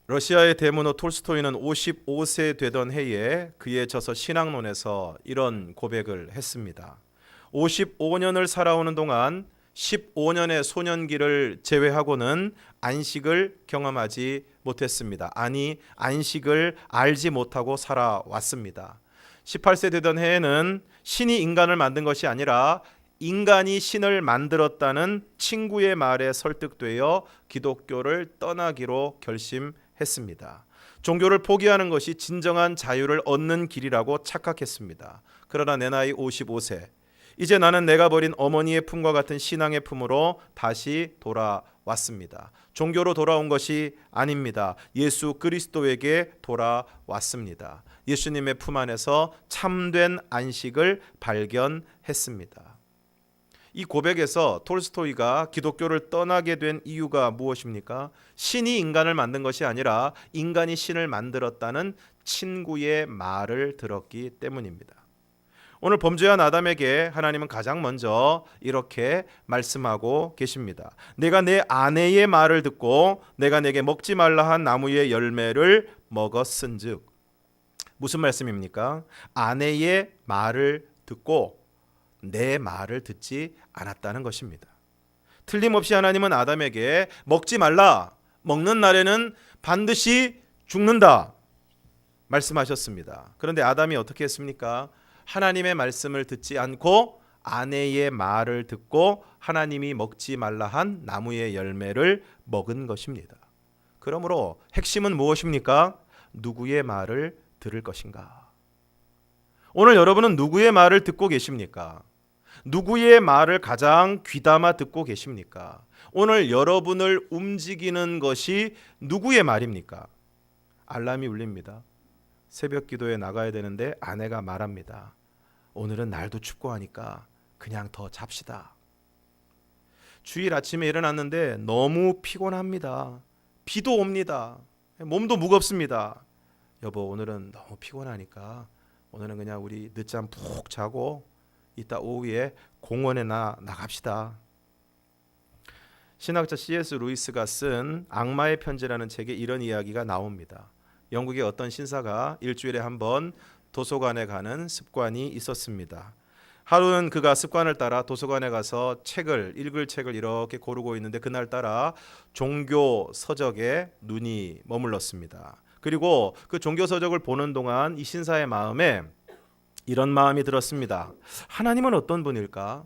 러시아의 대문호 톨스토이는 55세 되던 해에 그의 저서 신학론에서 이런 고백을 했습니다. 55년을 살아오는 동안 15년의 소년기를 제외하고는 안식을 경험하지 못했습니다. 아니, 안식을 알지 못하고 살아왔습니다. 18세 되던 해에는 신이 인간을 만든 것이 아니라 인간이 신을 만들었다는 친구의 말에 설득되어 기독교를 떠나기로 결심했습니다. 종교를 포기하는 것이 진정한 자유를 얻는 길이라고 착각했습니다. 그러나 내 나이 55세, 이제 나는 내가 버린 어머니의 품과 같은 신앙의 품으로 다시 돌아왔습니다. 종교로 돌아온 것이 아닙니다. 예수 그리스도에게 돌아왔습니다. 예수님의 품 안에서 참된 안식을 발견했습니다. 이 고백에서 톨스토이가 기독교를 떠나게 된 이유가 무엇입니까? 신이 인간을 만든 것이 아니라 인간이 신을 만들었다는 친구의 말을 들었기 때문입니다. 오늘 범죄한 아담에게 하나님은 가장 먼저 이렇게 말씀하고 계십니다. 내가 내 아내의 말을 듣고 내가 내게 먹지 말라 한 나무의 열매를 먹었은즉. 무슨 말씀입니까? 아내의 말을 듣고 내 말을 듣지 않았다는 것입니다. 틀림없이 하나님은 아담에게 먹지 말라, 먹는 날에는 반드시 죽는다 말씀하셨습니다. 그런데 아담이 어떻게 했습니까? 하나님의 말씀을 듣지 않고 아내의 말을 듣고 하나님이 먹지 말라 한 나무의 열매를 먹은 것입니다. 그러므로 핵심은 무엇입니까? 누구의 말을 들을 것인가? 오늘 여러분은 누구의 말을 듣고 계십니까? 누구의 말을 가장 귀담아 듣고 계십니까? 오늘 여러분을 움직이는 것이 누구의 말입니까? 알람이 울립니다. 새벽 기도에 나가야 되는데 아내가 말합니다. 오늘은 날도 춥고 하니까 그냥 더 잡시다. 주일 아침에 일어났는데 너무 피곤합니다. 비도 옵니다. 몸도 무겁습니다. 여보, 오늘은 너무 피곤하니까 오늘은 그냥 우리 늦잠 푹 자고 이따 오후에 공원에 나갑시다. 신학자 C.S. 루이스가 쓴 악마의 편지라는 책에 이런 이야기가 나옵니다. 영국의 어떤 신사가 일주일에 한 번 도서관에 가는 습관이 있었습니다. 하루는 그가 습관을 따라 도서관에 가서 읽을 책을 이렇게 고르고 있는데 그날따라 종교 서적에 눈이 머물렀습니다. 그리고 그 종교 서적을 보는 동안 이 신사의 마음에 이런 마음이 들었습니다. 하나님은 어떤 분일까?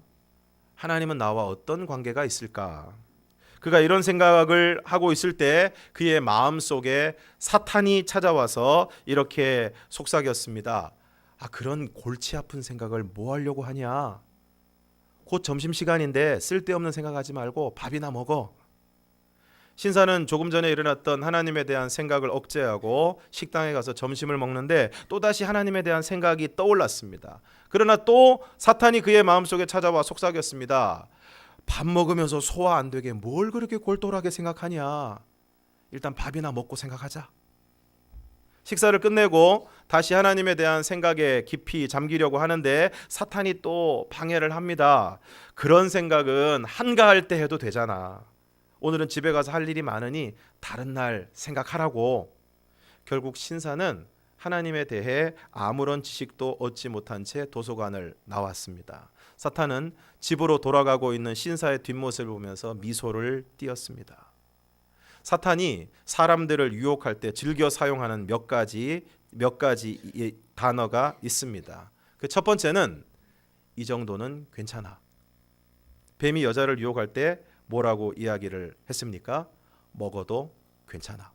하나님은 나와 어떤 관계가 있을까? 그가 이런 생각을 하고 있을 때 그의 마음속에 사탄이 찾아와서 이렇게 속삭였습니다. 그런 골치 아픈 생각을 뭐 하려고 하냐? 곧 점심시간인데 쓸데없는 생각하지 말고 밥이나 먹어. 신사는 조금 전에 일어났던 하나님에 대한 생각을 억제하고 식당에 가서 점심을 먹는데 또다시 하나님에 대한 생각이 떠올랐습니다. 그러나 또 사탄이 그의 마음속에 찾아와 속삭였습니다. 밥 먹으면서 소화 안 되게 뭘 그렇게 골똘하게 생각하냐? 일단 밥이나 먹고 생각하자. 식사를 끝내고 다시 하나님에 대한 생각에 깊이 잠기려고 하는데 사탄이 또 방해를 합니다. 그런 생각은 한가할 때 해도 되잖아. 오늘은 집에 가서 할 일이 많으니 다른 날 생각하라고. 결국 신사는 하나님에 대해 아무런 지식도 얻지 못한 채 도서관을 나왔습니다. 사탄은 집으로 돌아가고 있는 신사의 뒷모습을 보면서 미소를 띄었습니다. 사탄이 사람들을 유혹할 때 즐겨 사용하는 몇 가지 단어가 있습니다. 그 첫 번째는 이 정도는 괜찮아. 뱀이 여자를 유혹할 때 뭐라고 이야기를 했습니까? 먹어도 괜찮아.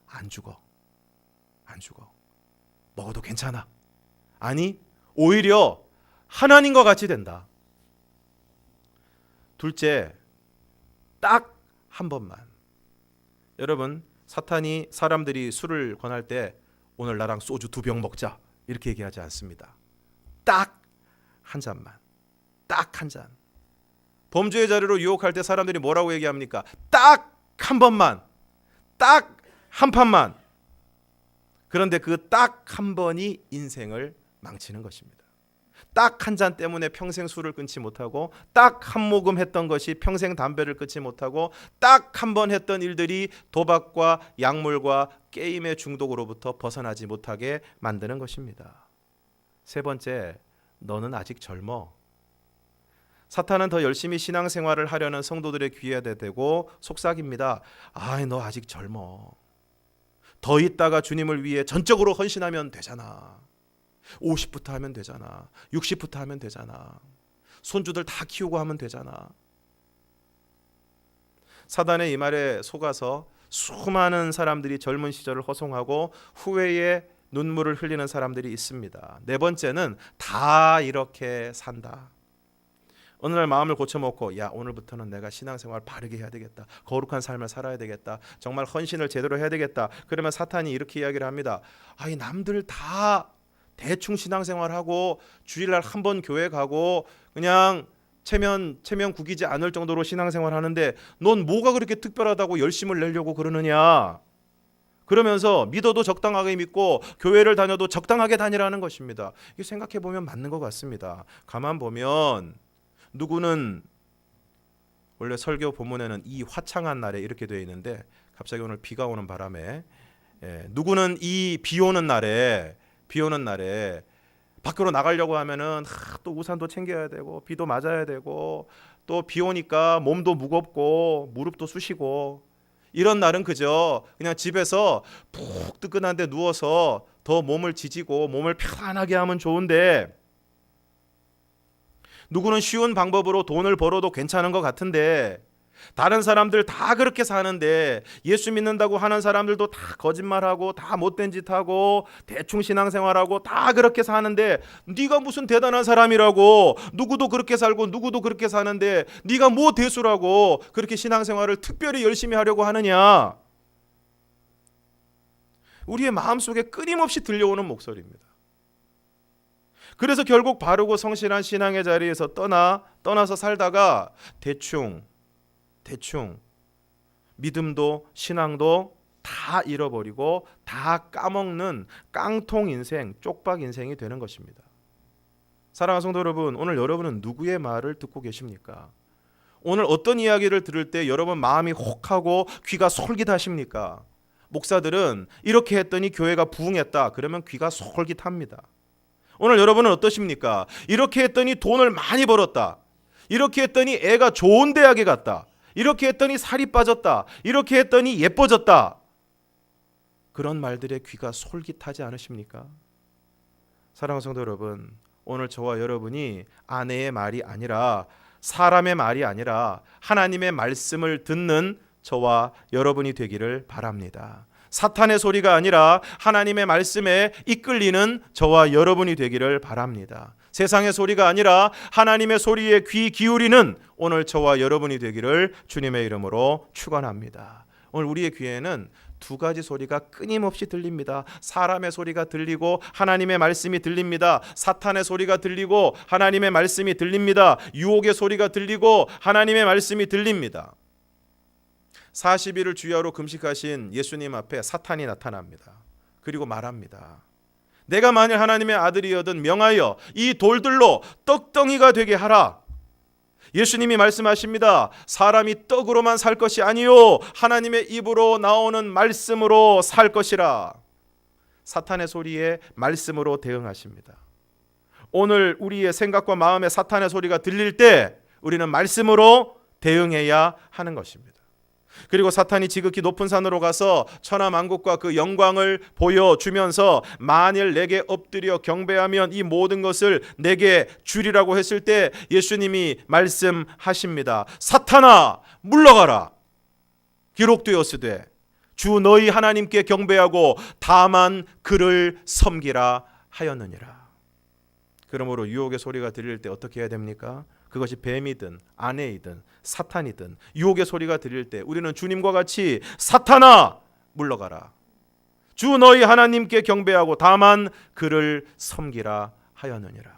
안 죽어. 먹어도 괜찮아. 아니, 오히려 하나님과 같이 된다. 둘째, 딱 한 번만. 여러분, 사탄이 사람들이 술을 권할 때 오늘 나랑 소주 2병 먹자 이렇게 얘기하지 않습니다. 딱 한 잔만. 딱 한 잔. 범죄의 자리로 유혹할 때 사람들이 뭐라고 얘기합니까? 딱 한 번만. 딱 한 판만. 그런데 그 딱 한 번이 인생을 망치는 것입니다. 딱 한 잔 때문에 평생 술을 끊지 못하고, 딱 한 모금 했던 것이 평생 담배를 끊지 못하고, 딱 한 번 했던 일들이 도박과 약물과 게임의 중독으로부터 벗어나지 못하게 만드는 것입니다. 세 번째, 너는 아직 젊어. 사탄은 더 열심히 신앙생활을 하려는 성도들의 귀에 대고 속삭입니다. 너 아직 젊어. 더 있다가 주님을 위해 전적으로 헌신하면 되잖아. 50부터 하면 되잖아. 60부터 하면 되잖아. 손주들 다 키우고 하면 되잖아. 사단의 이 말에 속아서 수많은 사람들이 젊은 시절을 허송하고 후회에 눈물을 흘리는 사람들이 있습니다. 네 번째는 다 이렇게 산다. 어느 날 마음을 고쳐먹고 오늘부터는 내가 신앙생활 바르게 해야 되겠다. 거룩한 삶을 살아야 되겠다. 정말 헌신을 제대로 해야 되겠다. 그러면 사탄이 이렇게 이야기를 합니다. 남들 다 대충 신앙생활하고 주일날 한 번 교회 가고 그냥 체면 구기지 않을 정도로 신앙생활 하는데 넌 뭐가 그렇게 특별하다고 열심을 내려고 그러느냐. 그러면서 믿어도 적당하게 믿고 교회를 다녀도 적당하게 다니라는 것입니다. 이게 생각해보면 맞는 것 같습니다. 가만 보면 누구는 원래 설교 본문에는 이 화창한 날에 이렇게 되어 있는데 갑자기 오늘 비가 오는 바람에 누구는 이 비 오는 날에 밖으로 나가려고 하면은 또 우산도 챙겨야 되고 비도 맞아야 되고 또 비 오니까 몸도 무겁고 무릎도 쑤시고 이런 날은 그저 그냥 집에서 푹 뜨끈한 데 누워서 더 몸을 지지고 몸을 편안하게 하면 좋은데 누구는 쉬운 방법으로 돈을 벌어도 괜찮은 것 같은데 다른 사람들 다 그렇게 사는데 예수 믿는다고 하는 사람들도 다 거짓말하고 다 못된 짓하고 대충 신앙생활하고 다 그렇게 사는데 네가 무슨 대단한 사람이라고 누구도 그렇게 살고 누구도 그렇게 사는데 네가 뭐 대수라고 그렇게 신앙생활을 특별히 열심히 하려고 하느냐. 우리의 마음속에 끊임없이 들려오는 목소리입니다. 그래서 결국 바르고 성실한 신앙의 자리에서 떠나서 살다가 대충 믿음도 신앙도 다 잃어버리고 다 까먹는 깡통 인생, 쪽박 인생이 되는 것입니다. 사랑하는 성도 여러분, 오늘 여러분은 누구의 말을 듣고 계십니까? 오늘 어떤 이야기를 들을 때 여러분 마음이 혹하고 귀가 솔깃하십니까? 목사들은 이렇게 했더니 교회가 부흥했다. 그러면 귀가 솔깃합니다. 오늘 여러분은 어떠십니까? 이렇게 했더니 돈을 많이 벌었다. 이렇게 했더니 애가 좋은 대학에 갔다. 이렇게 했더니 살이 빠졌다. 이렇게 했더니 예뻐졌다. 그런 말들에 귀가 솔깃하지 않으십니까? 사랑하는 성도 여러분, 오늘 저와 여러분이 아내의 말이 아니라 사람의 말이 아니라 하나님의 말씀을 듣는 저와 여러분이 되기를 바랍니다. 사탄의 소리가 아니라 하나님의 말씀에 이끌리는 저와 여러분이 되기를 바랍니다. 세상의 소리가 아니라 하나님의 소리에 귀 기울이는 오늘 저와 여러분이 되기를 주님의 이름으로 축원합니다. 오늘 우리의 귀에는 두 가지 소리가 끊임없이 들립니다. 사람의 소리가 들리고 하나님의 말씀이 들립니다. 사탄의 소리가 들리고 하나님의 말씀이 들립니다. 유혹의 소리가 들리고 하나님의 말씀이 들립니다. 40일을 주야로 금식하신 예수님 앞에 사탄이 나타납니다. 그리고 말합니다. 내가 만일 하나님의 아들이여든 명하여 이 돌들로 떡덩이가 되게 하라. 예수님이 말씀하십니다. 사람이 떡으로만 살 것이 아니요 하나님의 입으로 나오는 말씀으로 살 것이라. 사탄의 소리에 말씀으로 대응하십니다. 오늘 우리의 생각과 마음에 사탄의 소리가 들릴 때 우리는 말씀으로 대응해야 하는 것입니다. 그리고 사탄이 지극히 높은 산으로 가서 천하만국과 그 영광을 보여주면서 만일 내게 엎드려 경배하면 이 모든 것을 내게 주리라고 했을 때 예수님이 말씀하십니다. 사탄아 물러가라. 기록되었으되 주 너희 하나님께 경배하고 다만 그를 섬기라 하였느니라. 그러므로 유혹의 소리가 들릴 때 어떻게 해야 됩니까? 그것이 뱀이든 아내이든 사탄이든 유혹의 소리가 들릴 때 우리는 주님과 같이 사탄아 물러가라. 주 너희 하나님께 경배하고 다만 그를 섬기라 하였느니라.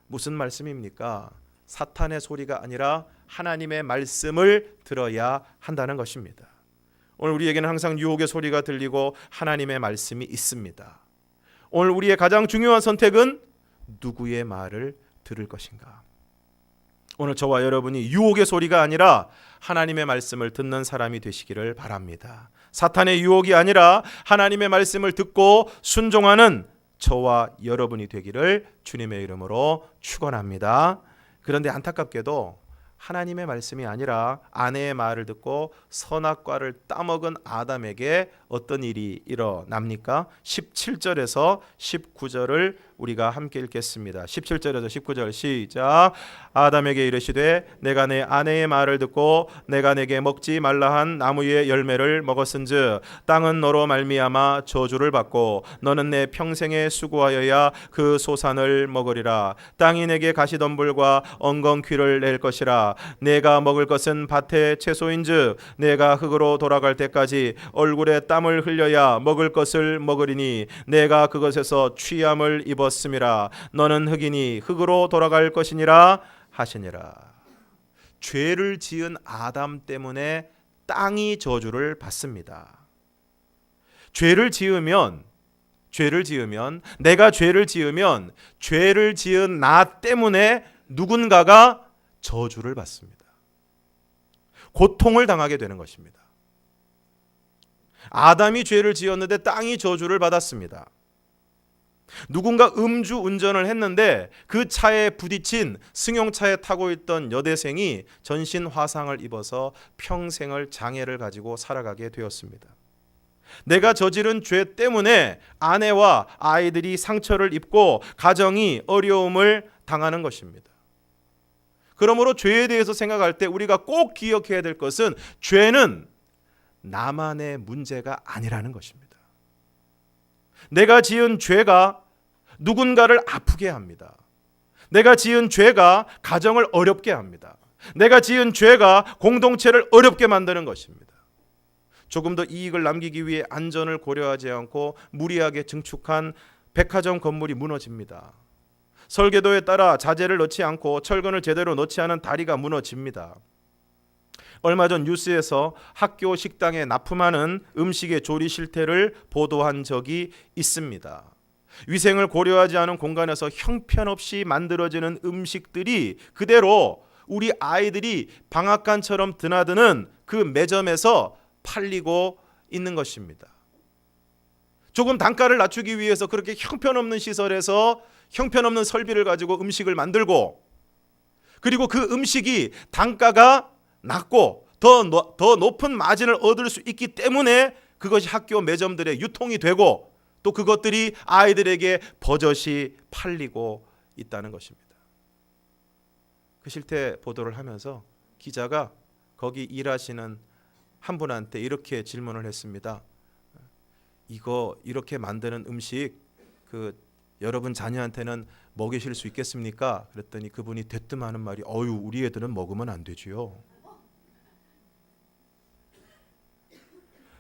무슨 말씀입니까? 사탄의 소리가 아니라 하나님의 말씀을 들어야 한다는 것입니다. 오늘 우리에게는 항상 유혹의 소리가 들리고 하나님의 말씀이 있습니다. 오늘 우리의 가장 중요한 선택은 누구의 말을 들을 것인가? 오늘 저와 여러분이 유혹의 소리가 아니라 하나님의 말씀을 듣는 사람이 되시기를 바랍니다. 사탄의 유혹이 아니라 하나님의 말씀을 듣고 순종하는 저와 여러분이 되기를 주님의 이름으로 축원합니다. 그런데 안타깝게도 하나님의 말씀이 아니라 아내의 말을 듣고 선악과를 따먹은 아담에게 어떤 일이 일어납니까? 17절에서 19절을 우리가 함께 읽겠습니다. 17절에서 19절 시작. 아담에게 이르시되 내가 내 아내의 말을 듣고 내가 내게 먹지 말라 한 나무의 열매를 먹었은즉 땅은 너로 말미암아 저주를 받고 너는 내 평생에 수고하여야 그 소산을 먹으리라. 땅이 내게 가시덤불과 엉겅퀴를 낼 것이라. 내가 먹을 것은 밭의 채소인즉 내가 흙으로 돌아갈 때까지 얼굴에 땀을 흘려야 먹을 것을 먹으리니 내가 그것에서 취함을 입었음이라. 너는 흙이니 흙으로 돌아갈 것이니라 하시니라. 죄를 지은 아담 때문에 땅이 저주를 받습니다. 죄를 지으면 내가 죄를 지으면 죄를 지은 나 때문에 누군가가 저주를 받습니다. 고통을 당하게 되는 것입니다. 아담이 죄를 지었는데 땅이 저주를 받았습니다. 누군가 음주 운전을 했는데 그 차에 부딪힌 승용차에 타고 있던 여대생이 전신 화상을 입어서 평생을 장애를 가지고 살아가게 되었습니다. 내가 저지른 죄 때문에 아내와 아이들이 상처를 입고 가정이 어려움을 당하는 것입니다. 그러므로 죄에 대해서 생각할 때 우리가 꼭 기억해야 될 것은 죄는 나만의 문제가 아니라는 것입니다. 내가 지은 죄가 누군가를 아프게 합니다. 내가 지은 죄가 가정을 어렵게 합니다. 내가 지은 죄가 공동체를 어렵게 만드는 것입니다. 조금 더 이익을 남기기 위해 안전을 고려하지 않고 무리하게 증축한 백화점 건물이 무너집니다. 설계도에 따라 자재를 넣지 않고 철근을 제대로 넣지 않은 다리가 무너집니다. 얼마 전 뉴스에서 학교 식당에 납품하는 음식의 조리 실태를 보도한 적이 있습니다. 위생을 고려하지 않은 공간에서 형편없이 만들어지는 음식들이 그대로 우리 아이들이 방앗간처럼 드나드는 그 매점에서 팔리고 있는 것입니다. 조금 단가를 낮추기 위해서 그렇게 형편없는 시설에서 형편없는 설비를 가지고 음식을 만들고, 그리고 그 음식이 단가가 낮고 더 높은 마진을 얻을 수 있기 때문에 그것이 학교 매점들에 유통이 되고 또 그것들이 아이들에게 버젓이 팔리고 있다는 것입니다. 그 실태 보도를 하면서 기자가 거기 일하시는 한 분한테 이렇게 질문을 했습니다. 이거 이렇게 만드는 음식 여러분 자녀한테는 먹이실 수 있겠습니까? 그랬더니 그분이 대뜸하는 말이 우리 애들은 먹으면 안 되지요.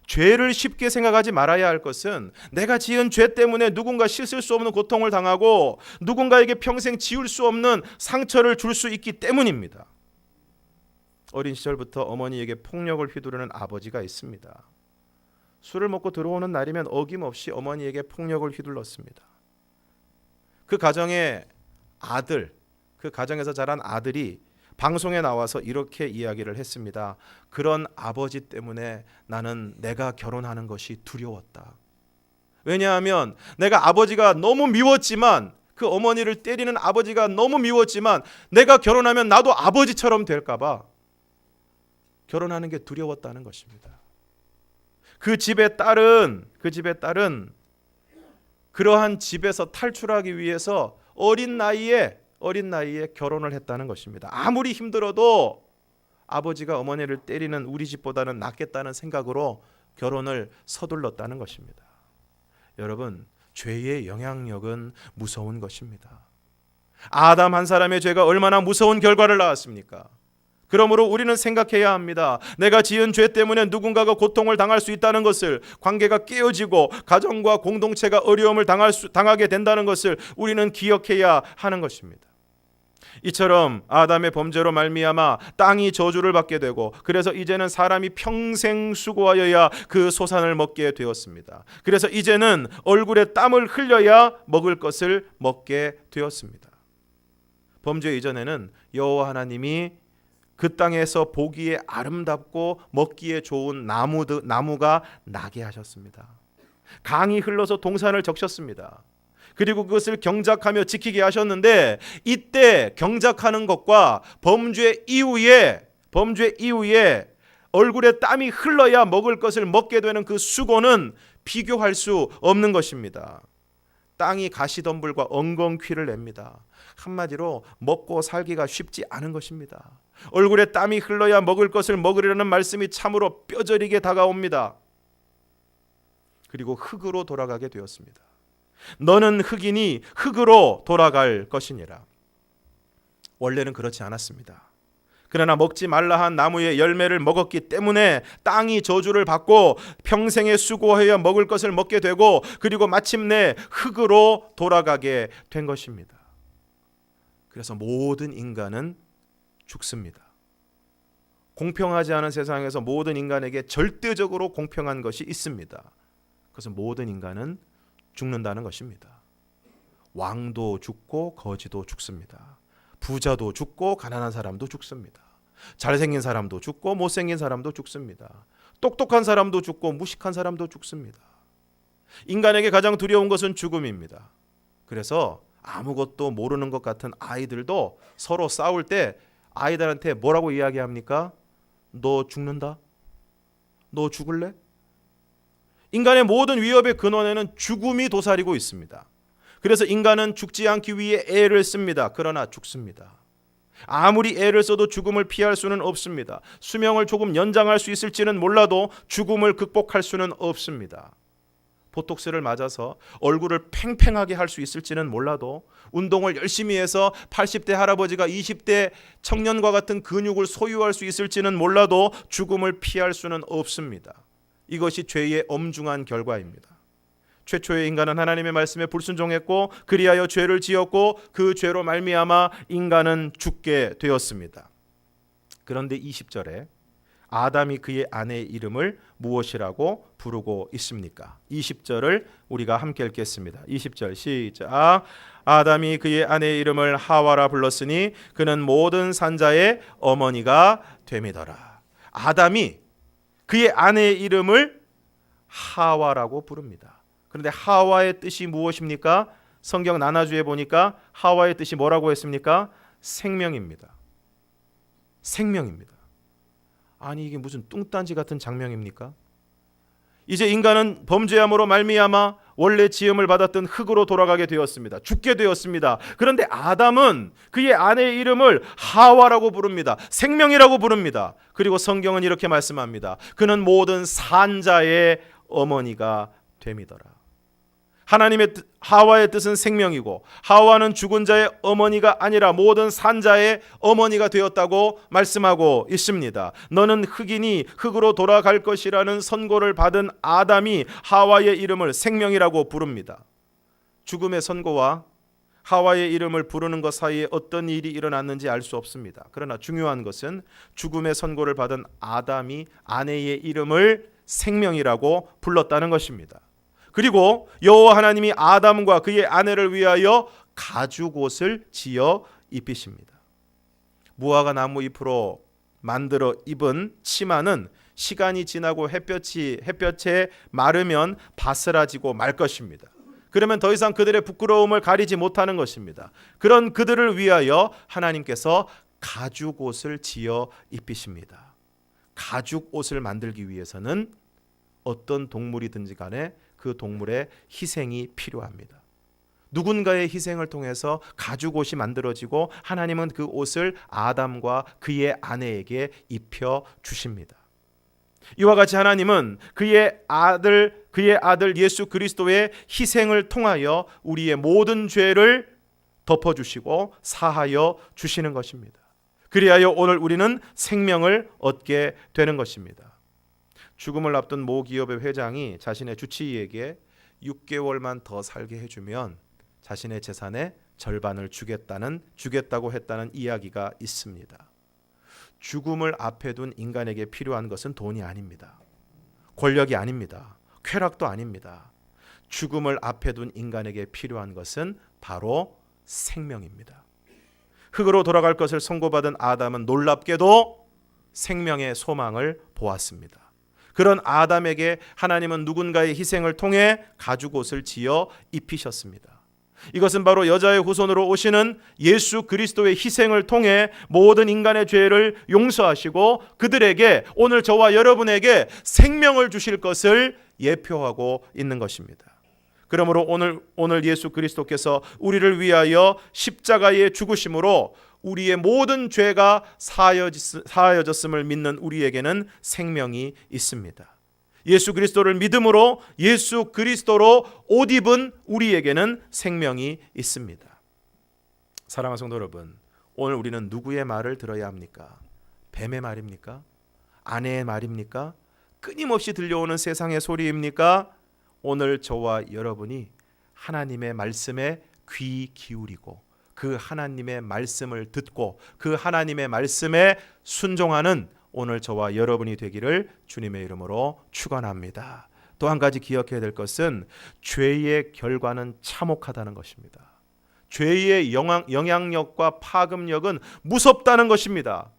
죄를 쉽게 생각하지 말아야 할 것은 내가 지은 죄 때문에 누군가 씻을 수 없는 고통을 당하고 누군가에게 평생 지울 수 없는 상처를 줄 수 있기 때문입니다. 어린 시절부터 어머니에게 폭력을 휘두르는 아버지가 있습니다. 술을 먹고 들어오는 날이면 어김없이 어머니에게 폭력을 휘둘렀습니다. 그 가정의 아들, 그 가정에서 자란 아들이 방송에 나와서 이렇게 이야기를 했습니다. 그런 아버지 때문에 나는 내가 결혼하는 것이 두려웠다. 왜냐하면 내가 아버지가 너무 미웠지만, 그 어머니를 때리는 아버지가 너무 미웠지만 내가 결혼하면 나도 아버지처럼 될까 봐 결혼하는 게 두려웠다는 것입니다. 그 집의 딸은 그러한 집에서 탈출하기 위해서 어린 나이에 결혼을 했다는 것입니다. 아무리 힘들어도 아버지가 어머니를 때리는 우리 집보다는 낫겠다는 생각으로 결혼을 서둘렀다는 것입니다. 여러분, 죄의 영향력은 무서운 것입니다. 아담 한 사람의 죄가 얼마나 무서운 결과를 낳았습니까? 그러므로 우리는 생각해야 합니다. 내가 지은 죄 때문에 누군가가 고통을 당할 수 있다는 것을, 관계가 깨어지고 가정과 공동체가 어려움을 당하게 된다는 것을 우리는 기억해야 하는 것입니다. 이처럼 아담의 범죄로 말미암아 땅이 저주를 받게 되고, 그래서 이제는 사람이 평생 수고하여야 그 소산을 먹게 되었습니다. 그래서 이제는 얼굴에 땀을 흘려야 먹을 것을 먹게 되었습니다. 범죄 이전에는 여호와 하나님이 그 땅에서 보기에 아름답고 먹기에 좋은 나무가 나게 하셨습니다. 강이 흘러서 동산을 적셨습니다. 그리고 그것을 경작하며 지키게 하셨는데, 이때 경작하는 것과 범죄 이후에 얼굴에 땀이 흘러야 먹을 것을 먹게 되는 그 수고는 비교할 수 없는 것입니다. 땅이 가시덤불과 엉겅퀴를 냅니다. 한마디로 먹고 살기가 쉽지 않은 것입니다. 얼굴에 땀이 흘러야 먹을 것을 먹으려는 말씀이 참으로 뼈저리게 다가옵니다. 그리고 흙으로 돌아가게 되었습니다. 너는 흙이니 흙으로 돌아갈 것이니라. 원래는 그렇지 않았습니다. 그러나 먹지 말라 한 나무의 열매를 먹었기 때문에 땅이 저주를 받고 평생에 수고하여 먹을 것을 먹게 되고, 그리고 마침내 흙으로 돌아가게 된 것입니다. 그래서 모든 인간은 죽습니다. 공평하지 않은 세상에서 모든 인간에게 절대적으로 공평한 것이 있습니다. 그것은 모든 인간은 죽는다는 것입니다. 왕도 죽고 거지도 죽습니다. 부자도 죽고 가난한 사람도 죽습니다. 잘생긴 사람도 죽고 못생긴 사람도 죽습니다. 똑똑한 사람도 죽고 무식한 사람도 죽습니다. 인간에게 가장 두려운 것은 죽음입니다. 그래서 아무것도 모르는 것 같은 아이들도 서로 싸울 때 아이들한테 뭐라고 이야기합니까? 너 죽는다? 너 죽을래? 인간의 모든 위협의 근원에는 죽음이 도사리고 있습니다. 그래서 인간은 죽지 않기 위해 애를 씁니다. 그러나 죽습니다. 아무리 애를 써도 죽음을 피할 수는 없습니다. 수명을 조금 연장할 수 있을지는 몰라도 죽음을 극복할 수는 없습니다. 보톡스를 맞아서 얼굴을 팽팽하게 할 수 있을지는 몰라도, 운동을 열심히 해서 80대 할아버지가 20대 청년과 같은 근육을 소유할 수 있을지는 몰라도 죽음을 피할 수는 없습니다. 이것이 죄의 엄중한 결과입니다. 최초의 인간은 하나님의 말씀에 불순종했고 그리하여 죄를 지었고 그 죄로 말미암아 인간은 죽게 되었습니다. 그런데 20절에 아담이 그의 아내의 이름을 무엇이라고 부르고 있습니까? 20절을 우리가 함께 읽겠습니다. 20절 시작. 아담이 그의 아내의 이름을 하와라 불렀으니 그는 모든 산자의 어머니가 됨이더라. 아담이 그의 아내의 이름을 하와라고 부릅니다. 그런데 하와의 뜻이 무엇입니까? 성경 나나주에 보니까 하와의 뜻이 뭐라고 했습니까? 생명입니다. 생명입니다. 아니 이게 무슨 뚱딴지 같은 장명입니까? 이제 인간은 범죄함으로 말미암아 원래 지음을 받았던 흙으로 돌아가게 되었습니다. 죽게 되었습니다. 그런데 아담은 그의 아내의 이름을 하와라고 부릅니다. 생명이라고 부릅니다. 그리고 성경은 이렇게 말씀합니다. 그는 모든 산자의 어머니가 됨이더라. 하나님의 하와의 뜻은 생명이고 하와는 죽은 자의 어머니가 아니라 모든 산자의 어머니가 되었다고 말씀하고 있습니다. 너는 흙이니 흙으로 돌아갈 것이라는 선고를 받은 아담이 하와의 이름을 생명이라고 부릅니다. 죽음의 선고와 하와의 이름을 부르는 것 사이에 어떤 일이 일어났는지 알 수 없습니다. 그러나 중요한 것은 죽음의 선고를 받은 아담이 아내의 이름을 생명이라고 불렀다는 것입니다. 그리고 여호와 하나님이 아담과 그의 아내를 위하여 가죽옷을 지어 입히십니다. 무화과 나무 잎으로 만들어 입은 치마는 시간이 지나고 햇볕에 마르면 바스라지고 말 것입니다. 그러면 더 이상 그들의 부끄러움을 가리지 못하는 것입니다. 그런 그들을 위하여 하나님께서 가죽옷을 지어 입히십니다. 가죽옷을 만들기 위해서는 어떤 동물이든지 간에 그 동물의 희생이 필요합니다. 누군가의 희생을 통해서 가죽옷이 만들어지고 하나님은 그 옷을 아담과 그의 아내에게 입혀 주십니다. 이와 같이 하나님은 그의 아들 예수 그리스도의 희생을 통하여 우리의 모든 죄를 덮어주시고 사하여 주시는 것입니다. 그리하여 오늘 우리는 생명을 얻게 되는 것입니다. 죽음을 앞둔 모 기업의 회장이 자신의 주치의에게 6개월만 더 살게 해주면 자신의 재산의 절반을 주겠다고 했다는 이야기가 있습니다. 죽음을 앞에 둔 인간에게 필요한 것은 돈이 아닙니다. 권력이 아닙니다. 쾌락도 아닙니다. 죽음을 앞에 둔 인간에게 필요한 것은 바로 생명입니다. 흑으로 돌아갈 것을 선고받은 아담은 놀랍게도 생명의 소망을 보았습니다. 그런 아담에게 하나님은 누군가의 희생을 통해 가죽옷을 지어 입히셨습니다. 이것은 바로 여자의 후손으로 오시는 예수 그리스도의 희생을 통해 모든 인간의 죄를 용서하시고 그들에게, 오늘 저와 여러분에게 생명을 주실 것을 예표하고 있는 것입니다. 그러므로 오늘 예수 그리스도께서 우리를 위하여 십자가의 죽으심으로 우리의 모든 죄가 사하여졌음을 믿는 우리에게는 생명이 있습니다. 예수 그리스도를 믿음으로 예수 그리스도로 옷 입은 우리에게는 생명이 있습니다. 사랑하는 성도 여러분, 오늘 우리는 누구의 말을 들어야 합니까? 뱀의 말입니까? 아내의 말입니까? 끊임없이 들려오는 세상의 소리입니까? 오늘 저와 여러분이 하나님의 말씀에 귀 기울이고 그 하나님의 말씀을 듣고 그 하나님의 말씀에 순종하는 오늘 저와 여러분이 되기를 주님의 이름으로 축원합니다. 또 한 가지 기억해야 될 것은 죄의 결과는 참혹하다는 것입니다. 죄의 영향력과 파급력은 무섭다는 것입니다.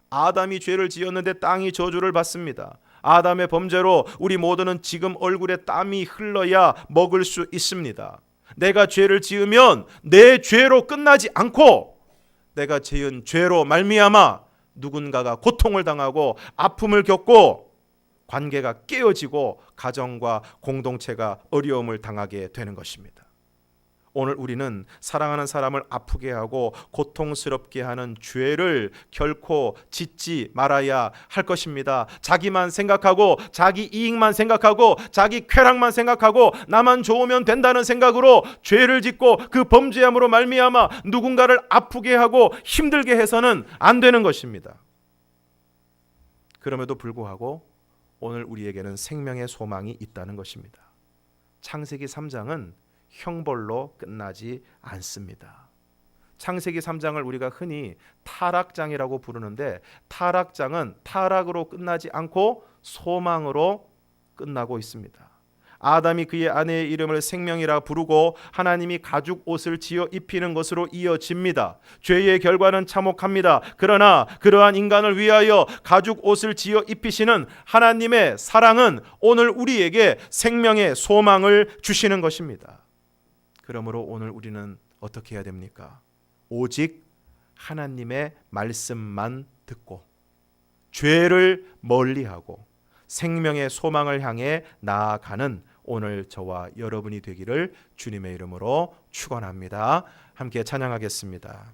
아담이 죄를 지었는데 땅이 저주를 받습니다. 아담의 범죄로 우리 모두는 지금 얼굴에 땀이 흘러야 먹을 수 있습니다. 내가 죄를 지으면 내 죄로 끝나지 않고 내가 지은 죄로 말미암아 누군가가 고통을 당하고 아픔을 겪고 관계가 깨어지고 가정과 공동체가 어려움을 당하게 되는 것입니다. 오늘 우리는 사랑하는 사람을 아프게 하고 고통스럽게 하는 죄를 결코 짓지 말아야 할 것입니다. 자기만 생각하고 자기 이익만 생각하고 자기 쾌락만 생각하고 나만 좋으면 된다는 생각으로 죄를 짓고 그 범죄함으로 말미암아 누군가를 아프게 하고 힘들게 해서는 안 되는 것입니다. 그럼에도 불구하고 오늘 우리에게는 생명의 소망이 있다는 것입니다. 창세기 3장은 형벌로 끝나지 않습니다. 창세기 3장을 우리가 흔히 타락장이라고 부르는데 타락장은 타락으로 끝나지 않고 소망으로 끝나고 있습니다. 아담이 그의 아내의 이름을 생명이라 부르고 하나님이 가죽 옷을 지어 입히는 것으로 이어집니다. 죄의 결과는 참혹합니다. 그러나 그러한 인간을 위하여 가죽 옷을 지어 입히시는 하나님의 사랑은 오늘 우리에게 생명의 소망을 주시는 것입니다. 그러므로 오늘 우리는 어떻게 해야 됩니까? 오직 하나님의 말씀만 듣고 죄를 멀리하고 생명의 소망을 향해 나아가는 오늘 저와 여러분이 되기를 주님의 이름으로 축원합니다. 함께 찬양하겠습니다.